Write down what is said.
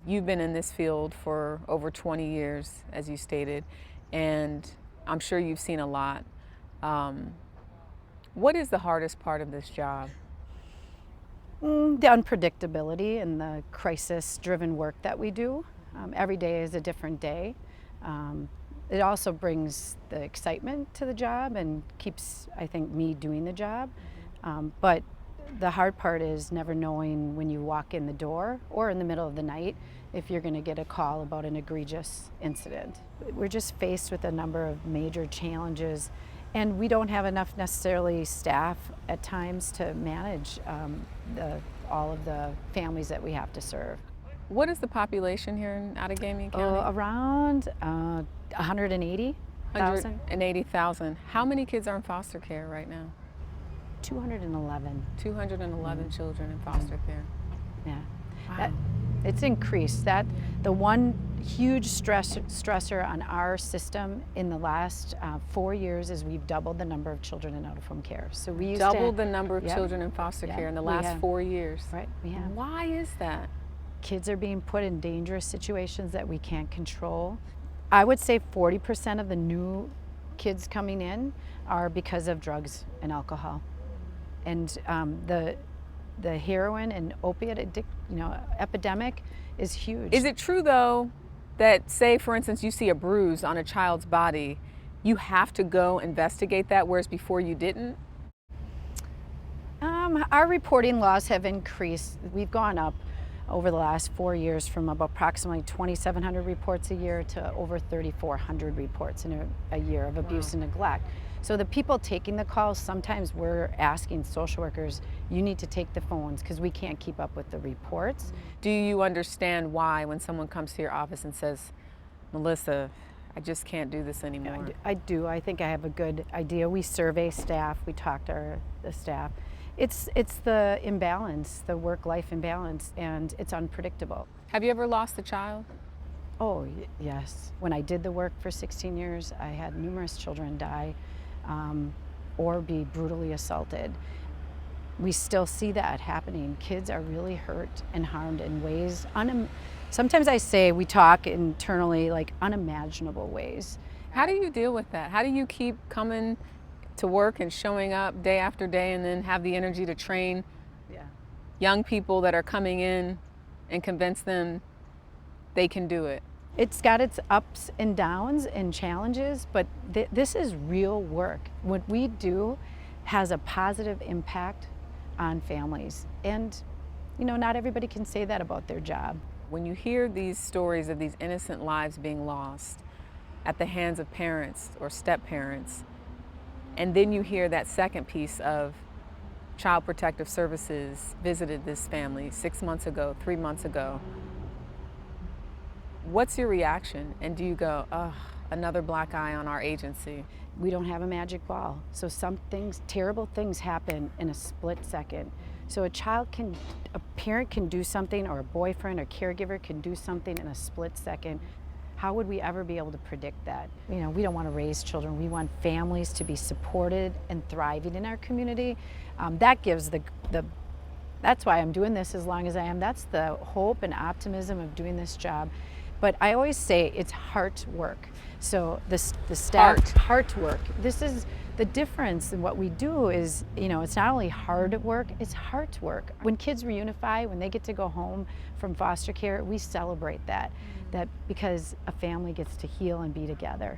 You've been in this field for over 20 years, as you stated, and I'm sure you've seen a lot. What is the hardest part of this job? The unpredictability and the crisis-driven work that we do. Every day is a different day. It also brings the excitement to the job and keeps, I think, me doing the job. But the hard part is never knowing when you walk in the door or in the middle of the night if you're going to get a call about an egregious incident. We're just faced with a number of major challenges, and we don't have enough necessarily staff at times to manage all of the families that we have to serve. What is the population here in Outagamie County? Around 180,000. 180,000. How many kids are in foster care right now? 211. 211 children in foster care. Yeah. Wow. It's increased. The one huge stressor on our system in the last 4 years is we've doubled the number of children in out-of-home care. So we used doubled the number of Yep. children in foster Yep, care in the we last have. 4 years. Right, we have. Why is that? Kids are being put in dangerous situations that we can't control. I would say 40% of the new kids coming in are because of drugs and alcohol. And the heroin and opiate epidemic is huge. Is it true though that, say for instance you see a bruise on a child's body, you have to go investigate that, whereas before you didn't? Our reporting laws have increased. We've gone up over the last 4 years from about approximately 2,700 reports a year to over 3,400 reports in a year of abuse and neglect. So the people taking the calls, sometimes we're asking social workers, you need to take the phones because we can't keep up with the reports. Do you understand why when someone comes to your office and says, Melissa, I just can't do this anymore? I do. I think I have a good idea. We survey staff, we talk to the staff. It's the imbalance, the work-life imbalance, and it's unpredictable. Have you ever lost a child? Oh, yes. When I did the work for 16 years, I had numerous children die or be brutally assaulted. We still see that happening. Kids are really hurt and harmed in ways, sometimes I say we talk internally like unimaginable ways. How do you deal with that? How do you keep coming to work and showing up day after day and then have the energy to train young people that are coming in and convince them they can do it? It's got its ups and downs and challenges, but this is real work. What we do has a positive impact on families. And, not everybody can say that about their job. When you hear these stories of these innocent lives being lost at the hands of parents or step-parents, and then you hear that second piece of Child Protective Services visited this family 6 months ago, 3 months ago, what's your reaction? And do you go, ugh, another black eye on our agency? We don't have a magic ball. So terrible things happen in a split second. So a parent can do something, or a boyfriend or caregiver can do something in a split second. How would we ever be able to predict that? We don't want to raise children. We want families to be supported and thriving in our community. That gives that's why I'm doing this as long as I am. That's the hope and optimism of doing this job. But I always say it's heart work. So the staff, heart work. This is the difference in what we do is, it's not only hard work, it's heart work. When kids reunify, when they get to go home from foster care, we celebrate that because a family gets to heal and be together.